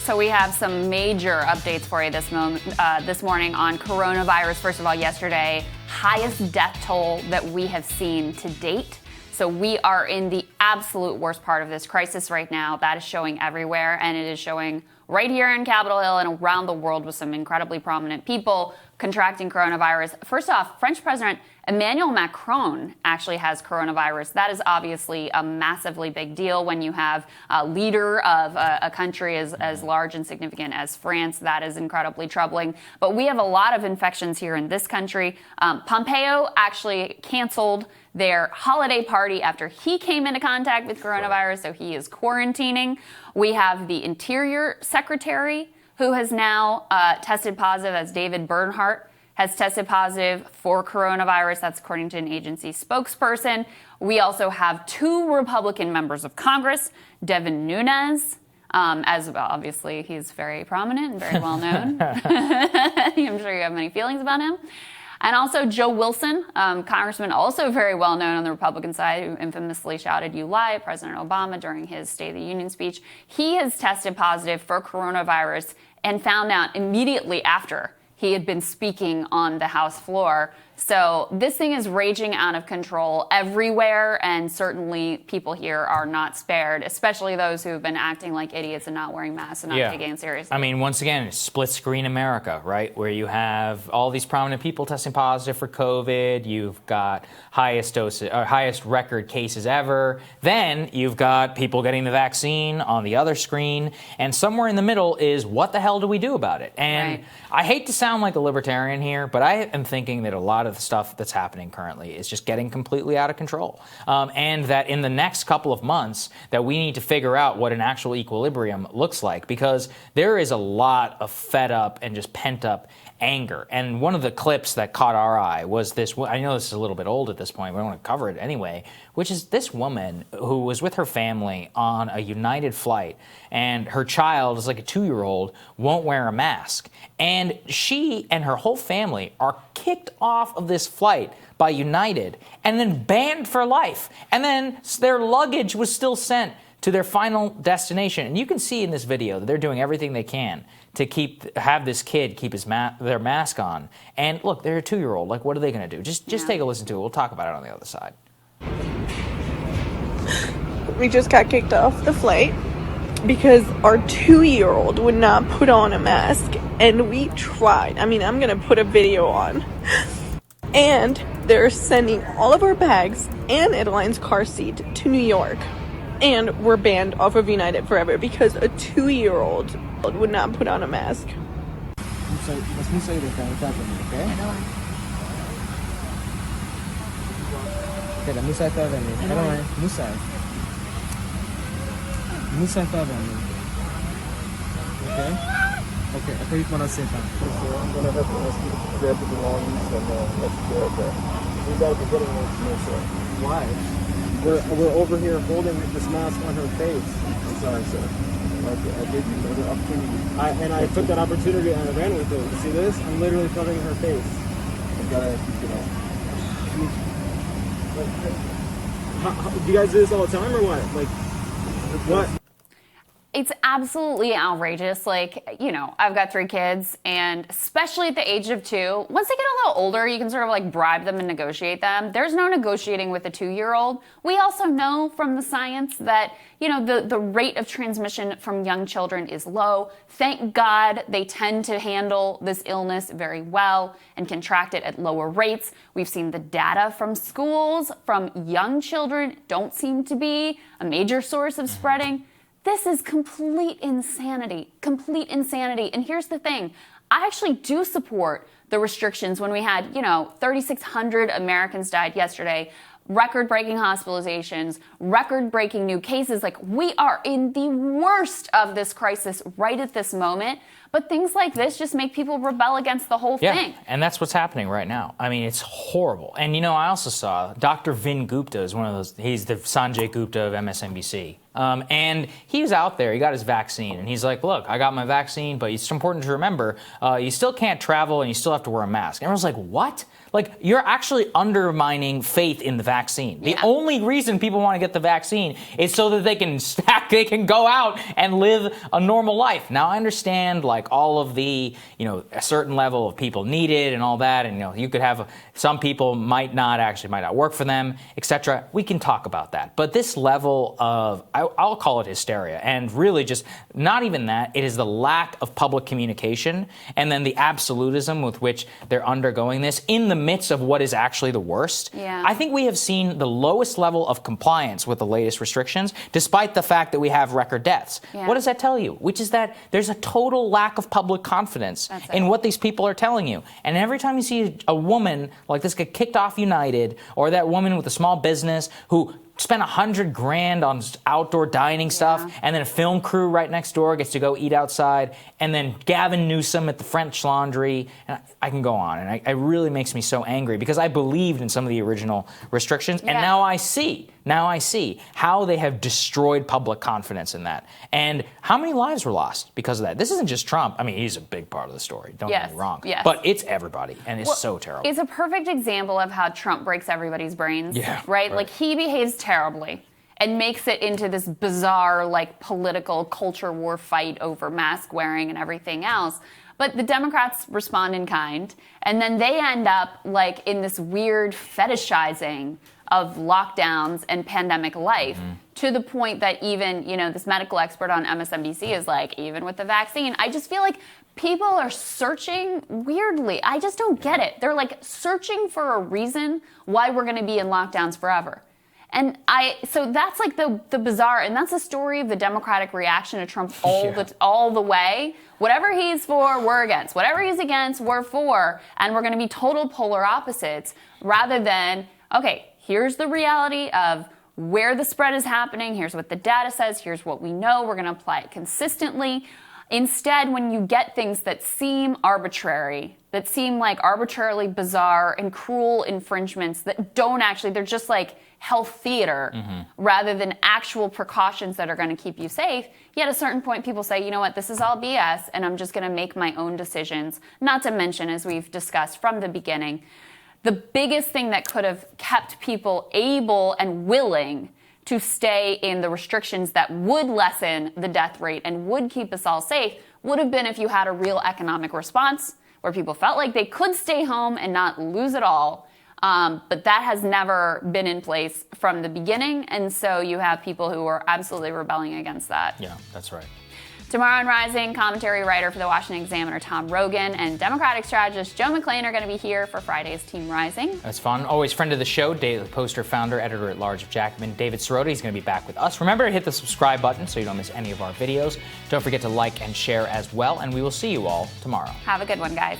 So we have some major updates for you this morning on coronavirus. First of all, yesterday, highest death toll that we have seen to date. So we are in the absolute worst part of this crisis right now. That is showing everywhere, and it is showing right here in Capitol Hill and around the world with some incredibly prominent people contracting coronavirus. First off, French President Emmanuel Macron actually has coronavirus. That is obviously a massively big deal when you have a leader of a country as large and significant as France. That is incredibly troubling. But we have a lot of infections here in this country. Pompeo actually canceled their holiday party after he came into contact with coronavirus, so he is quarantining. We have the Interior Secretary, who has now tested positive, as David Bernhardt has tested positive for coronavirus. That's according to an agency spokesperson. We also have 2 Republican members of Congress, Devin Nunes, as well, obviously he's very prominent and very well known. I'm sure you have many feelings about him. And also Joe Wilson, congressman also very well known on the Republican side, who infamously shouted, "You lie," at President Obama during his State of the Union speech. He has tested positive for coronavirus and found out immediately after he had been speaking on the House floor. So this thing is raging out of control everywhere, and certainly people here are not spared, especially those who have been acting like idiots and not wearing masks and not taking it seriously. I mean, once again, it's split screen America, right, where you have all these prominent people testing positive for COVID. You've got highest record cases ever. Then you've got people getting the vaccine on the other screen, and somewhere in the middle is what the hell do we do about it? And I hate to sound like a libertarian here, but I am thinking that a lot of the stuff that's happening currently is just getting completely out of control. And that in the next couple of months that we need to figure out what an actual equilibrium looks like, because there is a lot of fed up and just pent up anger. And one of the clips that caught our eye was this, I know this is a little bit old at this point, but I want to cover it anyway, which is this woman who was with her family on a United flight, and her child is like a 2-year-old, won't wear a mask. And she and her whole family are kicked off of this flight by United and then banned for life. And then their luggage was still sent to their final destination. And you can see in this video that they're doing everything they can to have this kid keep their mask on. And look, they're a 2-year-old. Like, what are they going to do? Just take a listen to it. We'll talk about it on the other side. We just got kicked off the flight because our 2-year-old would not put on a mask, and we tried. I mean, I'm going to put a video on. And they're sending all of our bags and Adeline's car seat to New York. And we're banned off of United forever because a 2-year-old would not put on a mask. Musa okay? Okay, Musa Okay? Okay, I thought you want to say something. I'm going to have to ask you to grab the belongings and let's go there. We got to be getting information. Why? We're over here holding this mask on her face. I'm sorry, sir. I gave you another opportunity. I took that opportunity and I ran with it. You see this? I'm literally covering her face. I've got to, do you guys do this all the time or what? Like, what? It's absolutely outrageous. Like, I've got 3 kids, and especially at the age of 2, once they get a little older, you can sort of like bribe them and negotiate them. There's no negotiating with a 2-year-old. We also know from the science that, the rate of transmission from young children is low. Thank God they tend to handle this illness very well and contract it at lower rates. We've seen the data from schools, from young children, don't seem to be a major source of spreading. This is complete insanity. And here's the thing. I actually do support the restrictions when we had, 3,600 Americans died yesterday, record-breaking hospitalizations, record-breaking new cases. Like, we are in the worst of this crisis right at this moment. But things like this just make people rebel against the whole thing. And that's what's happening right now. I mean, it's horrible. And, I also saw Dr. Vin Gupta is one of those. He's the Sanjay Gupta of MSNBC. And he was out there, he got his vaccine, and he's like, look, I got my vaccine, but it's important to remember, you still can't travel and you still have to wear a mask. And everyone's like, what? Like, you're actually undermining faith in the vaccine. The only reason people want to get the vaccine is so that they can go out and live a normal life. Now, I understand, like, all of the, a certain level of people need it and all that, and, you could have, some people might not work for them, etc. We can talk about that. But this level of, I'll call it hysteria, and really just not even that, it is the lack of public communication and then the absolutism with which they're undergoing this in the midst of what is actually the worst. Yeah. I think we have seen the lowest level of compliance with the latest restrictions, despite the fact that we have record deaths. Yeah. What does that tell you? Which is that there's a total lack of public confidence in what these people are telling you. And every time you see a woman like this get kicked off United, or that woman with a small business who spent $100,000 on outdoor dining stuff, and then a film crew right next door gets to go eat outside, and then Gavin Newsom at the French Laundry, and I can go on, and it really makes me so angry because I believed in some of the original restrictions, and now I see how they have destroyed public confidence in that, and how many lives were lost because of that. This isn't just Trump. I mean, he's a big part of the story, don't get me wrong, but it's everybody, and it's so terrible. It's a perfect example of how Trump breaks everybody's brains, right? Like, he behaves terribly and makes it into this bizarre, like, political culture war fight over mask wearing and everything else. But the Democrats respond in kind, and then they end up, like, in this weird fetishizing of lockdowns and pandemic life, to the point that even, this medical expert on MSNBC is like, even with the vaccine, I just feel like people are searching weirdly. I just don't get it. They're, like, searching for a reason why we're going to be in lockdowns forever. And so that's, like, the bizarre, and that's the story of the Democratic reaction to Trump all the way. Whatever he's for, we're against. Whatever he's against, we're for. And we're going to be total polar opposites, rather than, okay, here's the reality of where the spread is happening. Here's what the data says. Here's what we know. We're going to apply it consistently. Instead, when you get things that seem arbitrary, that seem like arbitrarily bizarre and cruel infringements that don't actually, they're just like health theater rather than actual precautions that are going to keep you safe. Yet at a certain point, people say, you know what, this is all BS, and I'm just going to make my own decisions. Not to mention, as we've discussed from the beginning, the biggest thing that could have kept people able and willing to stay in the restrictions that would lessen the death rate and would keep us all safe would have been if you had a real economic response where people felt like they could stay home and not lose it all. But that has never been in place from the beginning. And so you have people who are absolutely rebelling against that. Yeah, that's right. Tomorrow on Rising, commentary writer for the Washington Examiner, Tom Rogan, and Democratic strategist Joe McClain are going to be here for Friday's Team Rising. That's fun. Always friend of the show, Daily Poster founder, editor-at-large of Jacobin, David Sirota. He's going to be back with us. Remember to hit the subscribe button so you don't miss any of our videos. Don't forget to like and share as well, and we will see you all tomorrow. Have a good one, guys.